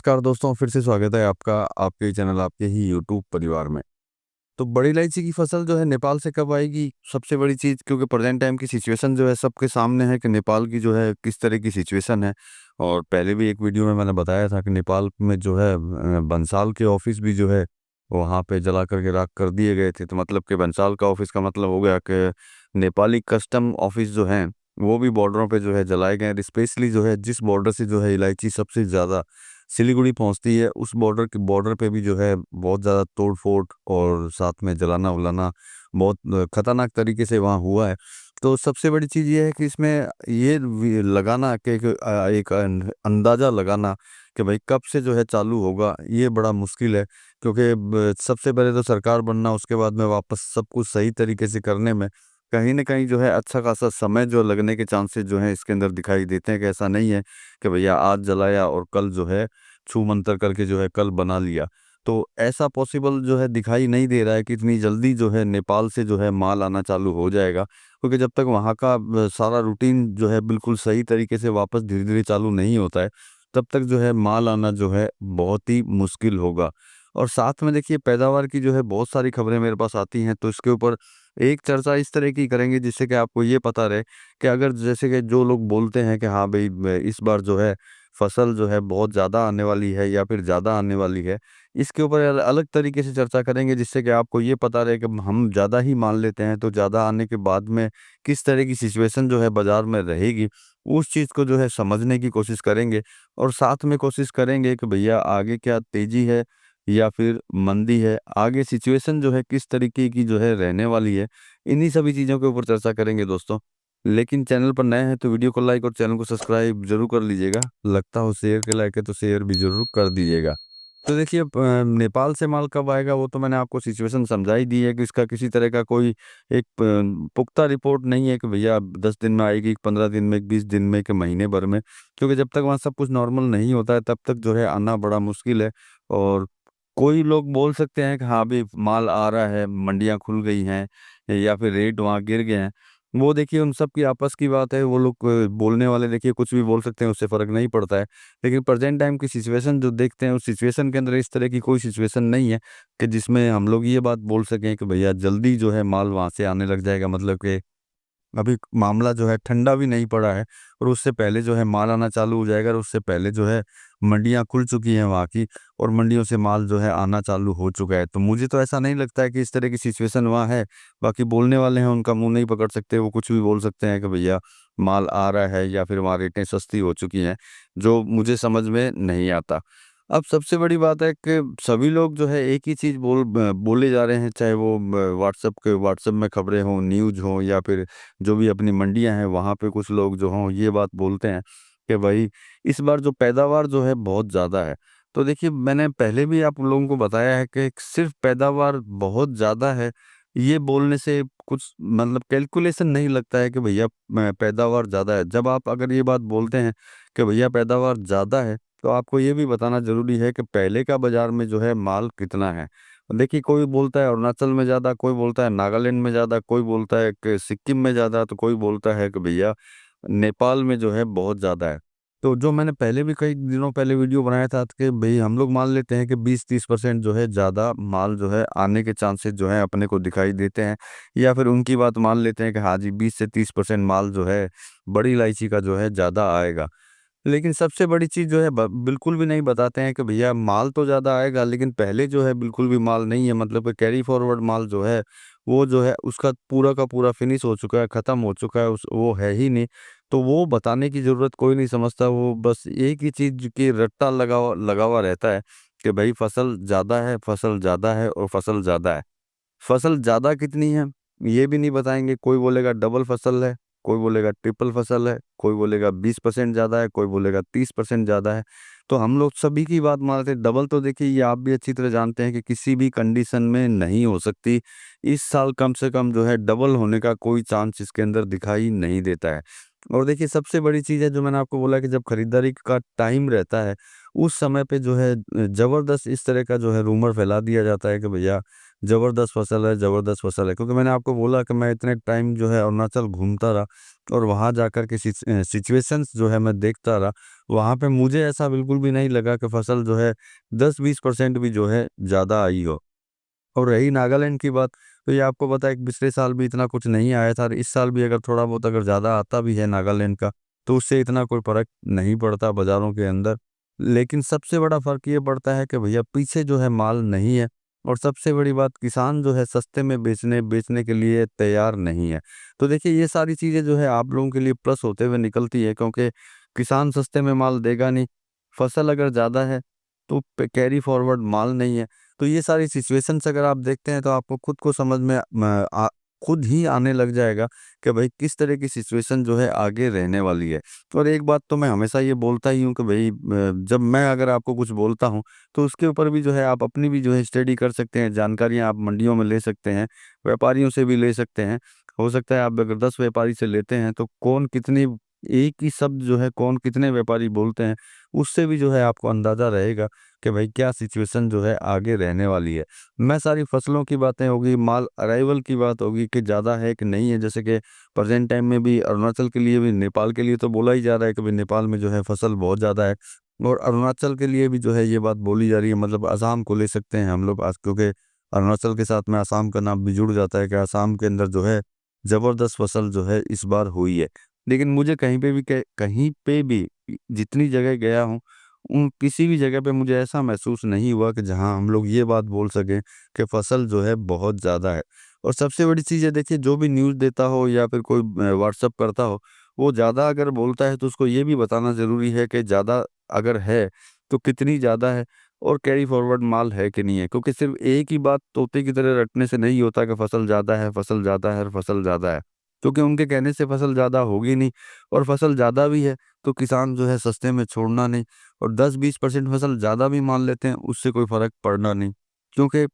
नमस्कार दोस्तों, फिर से स्वागत है आपका आपके ही चैनल, आपके ही यूट्यूब परिवार में। तो बड़ी इलायची की फसल जो है नेपाल से कब आएगी? सबसे बड़ी चीज़, क्योंकि प्रेज़ेंट टाइम की सिचुएशन जो है सबके सामने है कि नेपाल की जो है किस तरह की सिचुएशन है। और पहले भी एक वीडियो में मैंने बताया था कि नेपाल में जो है बंसाल के ऑफ़िस भी जो है वहाँ पे जला कर के राख कर दिए गए थे। तो मतलब कि बंसाल का ऑफ़िस का मतलब हो गया कि नेपाली कस्टम ऑफ़िस जो हैं, वो भी बॉर्डरों पे जो है जलाए गए हैं। स्पेशली जो है जिस बॉर्डर से जो है इलायची सबसे ज़्यादा सिलीगुड़ी पहुँचती है, उस बॉर्डर पे भी जो है बहुत ज़्यादा तोड़-फोड़ और साथ में जलाना-वलाना बहुत खतरनाक तरीके से वहाँ हुआ है। तो सबसे बड़ी चीज़ ये है कि इसमें ये वी लगाना कि एक अंदाज़ा लगाना कि भई कब से जो है चालू होगा, ये बड़ा मुश्किल है। क्योंकि सबसे पहले तो सरकार बनना, उसके बाद में वापस सब कुछ सही तरीके से करने में कहीं न कहीं जो है अच्छा खासा समय जो लगने के चांसेज़ जो हैं इसके अंदर दिखाई देते हैं कि ऐसा नहीं है कि भैया आज जलाया और कल जो है छू-मंतर करके जो है कल बना लिया। तो ऐसा पॉसिबल जो है दिखाई नहीं दे रहा है कि इतनी जल्दी जो है नेपाल से जो है माल आना चालू हो जाएगा। क्योंकि जब तक वहाँ का सारा रूटीन जो है बिल्कुल सही तरीके से वापस धीरे-धीरे चालू नहीं होता है, तब तक जो है माल आना जो है बहुत ही मुश्किल होगा। और साथ में देखिए पैदावार की जो है बहुत सारी खबरें मेरे पास आती हैं, तो इसके ऊपर एक चर्चा इस तरह की करेंगे जिससे कि आपको ये पता रहे कि अगर जैसे कि जो लोग बोलते हैं कि हाँ भई इस बार जो है फसल जो है बहुत ज़्यादा आने वाली है या फिर ज़्यादा आने वाली है, इसके ऊपर अलग तरीके से चर्चा करेंगे जिससे कि आपको ये पता रहे कि हम ज़्यादा ही मान लेते हैं तो ज़्यादा आने के बाद में किस तरह की सिचुएशन जो है बाज़ार में रहेगी, उस चीज़ को जो है समझने की कोशिश करेंगे। और साथ में कोशिश करेंगे कि भैया आगे क्या तेज़ी है या फिर मंदी है, आगे सिचुएशन जो है किस तरीके की जो है रहने वाली है, इन्हीं सभी चीज़ों के ऊपर चर्चा करेंगे दोस्तों। लेकिन चैनल पर नए हैं तो वीडियो को लाइक और चैनल को सब्सक्राइब ज़रूर कर लीजिएगा। लगता हो शेयर के लायक है तो शेयर भी ज़रूर कर दीजिएगा। तो देखिए नेपाल से माल कब आएगा वो तो मैंने आपको सिचुएशन समझा ही दी है कि इसका किसी तरह का कोई एक पुख्ता रिपोर्ट नहीं है कि भैया 10 दिन में आएगी, 15 दिन में, 20 दिन में, कि महीने भर में। क्योंकि जब तक वहाँ सब कुछ नॉर्मल नहीं होता है तब तक जो है आना बड़ा मुश्किल है। और कोई लोग बोल सकते हैं कि हाँ, अभी माल आ रहा है, मंडियाँ खुल गई हैं या फिर रेट वहाँ गिर गए हैं। वो देखिए उन सब की आपस की बात है, वो लोग बोलने वाले देखिए कुछ भी बोल सकते हैं, उससे फ़र्क नहीं पड़ता है। लेकिन प्रेज़ेंट टाइम की सिचुएशन जो देखते हैं, उस सिचुएशन के अंदर इस तरह की कोई सिचुएशन नहीं है कि जिसमें हम लोग ये बात बोल सकें कि भैया जल्दी जो है माल वहाँ से आने लग जाएगा। मतलब कि अभी मामला जो है ठंडा भी नहीं पड़ा है और उससे पहले जो है माल आना चालू हो जाएगा और उससे पहले जो है मंडियाँ खुल चुकी हैं वहाँ की और मंडियों से माल जो है आना चालू हो चुका है। तो मुझे तो ऐसा नहीं लगता है कि इस तरह की सिचुएशन वहाँ है। बाकी बोलने वाले हैं उनका मुँह नहीं पकड़ सकते, वो कुछ भी बोल सकते हैं कि भैया माल आ रहा है या फिर वहाँ रेटें सस्ती हो चुकी हैं, जो मुझे समझ में नहीं आता। अब सबसे बड़ी बात है कि सभी लोग जो है एक ही चीज़ बोले जा रहे हैं, चाहे वो व्हाट्सएप में खबरें हों, न्यूज़ हों या फिर जो भी अपनी मंडियाँ हैं वहाँ पे कुछ लोग जो हों ये बात बोलते हैं कि भाई इस बार जो पैदावार जो है बहुत ज़्यादा है। तो देखिए मैंने पहले भी आप लोगों को बताया है कि सिर्फ़ पैदावार बहुत ज़्यादा है, ये बोलने से कुछ मतलब कैलकुलेशन नहीं लगता है कि भैया पैदावार ज़्यादा है। जब आप अगर ये बात बोलते हैं कि भैया पैदावार ज़्यादा है, तो आपको ये भी बताना ज़रूरी है कि पहले का बाज़ार में जो है माल कितना है। देखिए कोई बोलता है अरुणाचल में ज़्यादा, कोई बोलता है नागालैंड में ज़्यादा, कोई बोलता है कि सिक्किम में ज़्यादा, तो कोई बोलता है कि भैया नेपाल में जो है बहुत ज़्यादा है। तो जो मैंने पहले भी कई दिनों पहले वीडियो बनाया था कि भई हम लोग मान लेते हैं कि 20-30% जो है ज़्यादा माल जो है आने के चांसेस जो हैं अपने को दिखाई देते हैं, या फिर उनकी बात मान लेते हैं कि हाँ जी 20 से 30% माल जो है बड़ी इलायची का जो है ज़्यादा आएगा। लेकिन सबसे बड़ी चीज़ जो है ब बिल्कुल भी नहीं बताते हैं कि भैया माल तो ज़्यादा आएगा, लेकिन पहले जो है बिल्कुल भी माल नहीं है, मतलब कि कैरी फॉरवर्ड माल जो है, वो जो है उसका पूरा का पूरा फिनिश हो चुका है, ख़त्म हो चुका है, उस वो है ही नहीं। तो वो बताने की ज़रूरत कोई नहीं समझता, वो बस एक ही चीज़ की रट्टा लगा हुआ रहता है कि भई फसल ज़्यादा है, फसल ज़्यादा है और फसल ज़्यादा है। फसल ज़्यादा कितनी है, ये भी नहीं बताएँगे। कोई बोलेगा डबल फसल है, कोई बोलेगा ट्रिपल फसल है, कोई बोलेगा 20% ज़्यादा है, कोई बोलेगा 30% ज़्यादा है। तो हम लोग सभी की बात मानते हैं। डबल तो देखिए ये आप भी अच्छी तरह जानते हैं कि किसी भी कंडीशन में नहीं हो सकती। इस साल कम से कम जो है डबल होने का कोई चांस इसके अंदर दिखाई नहीं देता है। और देखिए सबसे बड़ी चीज़ है जो मैंने आपको बोला कि जब खरीदारी का टाइम रहता है, उस समय पे जो है ज़बरदस्त इस तरह का जो है रूमर फैला दिया जाता है कि भैया ज़बरदस्त फसल है, ज़बरदस्त फसल है। क्योंकि मैंने आपको बोला कि मैं इतने टाइम जो है अरुणाचल घूमता रहा और वहाँ जाकर के सिचुएशंस जो है मैं देखता रहा। वहाँ पे मुझे ऐसा बिल्कुल भी नहीं लगा कि फसल जो है 10-20% भी जो है ज़्यादा आई हो। और रही नागालैंड की बात, तो ये आपको पता है कि पिछले साल भी इतना कुछ नहीं आया था और इस साल भी अगर थोड़ा बहुत अगर ज़्यादा आता भी है नागालैंड का, तो उससे इतना कोई फ़र्क नहीं पड़ता बाज़ारों के अंदर। लेकिन सबसे बड़ा फ़र्क ये पड़ता है कि भैया पीछे जो है माल नहीं है और सबसे बड़ी बात किसान जो है सस्ते में बेचने के लिए तैयार नहीं है। तो देखिए ये सारी चीज़ें जो है आप लोगों के लिए प्लस होते हुए निकलती है, क्योंकि किसान सस्ते में माल देगा नहीं, फसल अगर ज़्यादा है तो कैरी फॉरवर्ड माल नहीं है। तो ये सारी सिचुएशंस अगर आप देखते हैं तो आपको खुद को समझ में खुद ही आने लग जाएगा कि भाई किस तरह की सिचुएशन जो है आगे रहने वाली है। और एक बात तो मैं हमेशा ये बोलता ही हूँ कि भाई जब मैं अगर आपको कुछ बोलता हूँ तो उसके ऊपर भी जो है आप अपनी भी जो है स्टडी कर सकते हैं, जानकारियाँ आप मंडियों में ले सकते हैं, व्यापारियों से भी ले सकते हैं। हो सकता है आप अगर 10 व्यापारी से लेते हैं तो कौन कितनी एक ही शब्द जो है कौन कितने व्यापारी बोलते हैं, उससे भी जो है आपको अंदाज़ा रहेगा कि भाई क्या सिचुएशन जो है आगे रहने वाली है। मैं सारी फसलों की बातें होगी, माल अराइवल की बात होगी कि ज़्यादा है कि नहीं है, जैसे कि प्रेज़ेंट टाइम में भी अरुणाचल के लिए भी, नेपाल के लिए तो बोला ही जा रहा है कि भाई नेपाल में जो है फसल बहुत ज़्यादा है और अरुणाचल के लिए भी जो है ये बात बोली जा रही है, मतलब असम को ले सकते हैं हम लोग आज, क्योंकि अरुणाचल के साथ में असम का नाम भी जुड़ जाता है कि असम के अंदर जो है ज़बरदस्त फसल जो है इस बार हुई है। लेकिन मुझे कहीं पे भी जितनी जगह गया हूँ, उन किसी भी जगह पे मुझे ऐसा महसूस नहीं हुआ कि जहाँ हम लोग ये बात बोल सकें कि फसल जो है बहुत ज़्यादा है। और सबसे बड़ी चीज़ है, देखिए जो भी न्यूज़ देता हो या फिर कोई व्हाट्सएप करता हो, वो ज़्यादा अगर बोलता है तो उसको ये भी बताना ज़रूरी है कि ज़्यादा अगर है तो कितनी ज़्यादा है और कैरी फॉरवर्ड माल है कि नहीं है। क्योंकि सिर्फ़ एक ही बात तोते की तरह रटने से नहीं होता कि फसल ज़्यादा है, फसल ज़्यादा है और फसल ज़्यादा है। क्योंकि उनके कहने से फसल ज़्यादा होगी नहीं, और फसल ज़्यादा भी है तो किसान जो है सस्ते में छोड़ना नहीं, और 10-20% फसल ज़्यादा भी मान लेते हैं, उससे कोई फ़र्क पड़ना नहीं। क्योंकि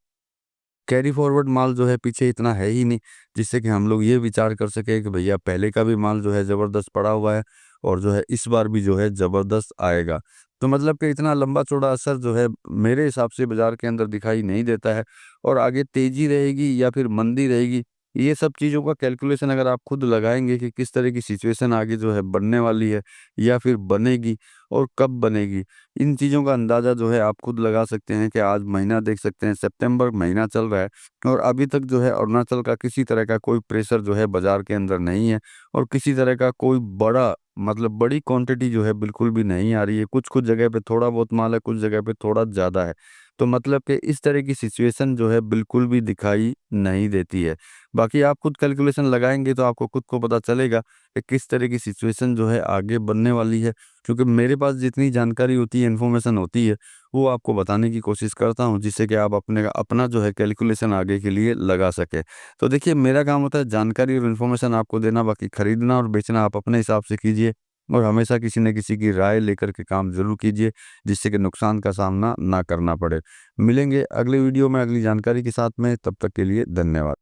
कैरी फॉरवर्ड माल जो है पीछे इतना है ही नहीं, जिससे कि हम लोग ये विचार कर सकें कि भैया पहले का भी माल जो है ज़बरदस्त पड़ा हुआ है और जो है इस बार भी जो है ज़बरदस्त आएगा। तो मतलब कि इतना लंबा चौड़ा असर जो है मेरे हिसाब से बाज़ार के अंदर दिखाई नहीं देता है, और आगे तेज़ी रहेगी या फिर मंदी रहेगी, ये सब चीज़ों का कैलकुलेशन अगर आप खुद लगाएँगे कि किस तरह की सिचुएशन आगे जो है बनने वाली है या फिर बनेगी और कब बनेगी, इन चीज़ों का अंदाज़ा जो है आप खुद लगा सकते हैं कि आज महीना देख सकते हैं, सितंबर महीना चल रहा है और अभी तक जो है अरुणाचल का किसी तरह का कोई प्रेशर जो है बाज़ार के अंदर नहीं है, और किसी तरह का कोई बड़ा, मतलब बड़ी क्वांटिटी जो है बिल्कुल भी नहीं आ रही है। कुछ-कुछ जगह पे थोड़ा बहुत माल है, कुछ जगह पे थोड़ा ज़्यादा है। तो मतलब कि इस तरह की सिचुएशन जो है बिल्कुल भी दिखाई नहीं देती है। बाकी आप खुद कैलकुलेशन लगाएँगे तो आपको खुद को पता चलेगा कि किस तरह की सिचुएशन जो है आगे बनने वाली है। क्योंकि मेरे पास जितनी जानकारी होती है, इन्फॉर्मेशन होती है, वो आपको बताने की कोशिश करता हूँ, जिससे कि आप अपना जो है कैलकुलेशन आगे के लिए लगा सकें। तो देखिए मेरा काम होता है जानकारी और इन्फॉर्मेशन आपको देना, बाकी खरीदना और बेचना आप अपने हिसाब से कीजिए, और हमेशा किसी न किसी की राय लेकर के काम ज़रूर कीजिए, जिससे कि नुकसान का सामना ना करना पड़े। मिलेंगे अगली वीडियो में अगली जानकारी के साथ में, तब तक के लिए धन्यवाद।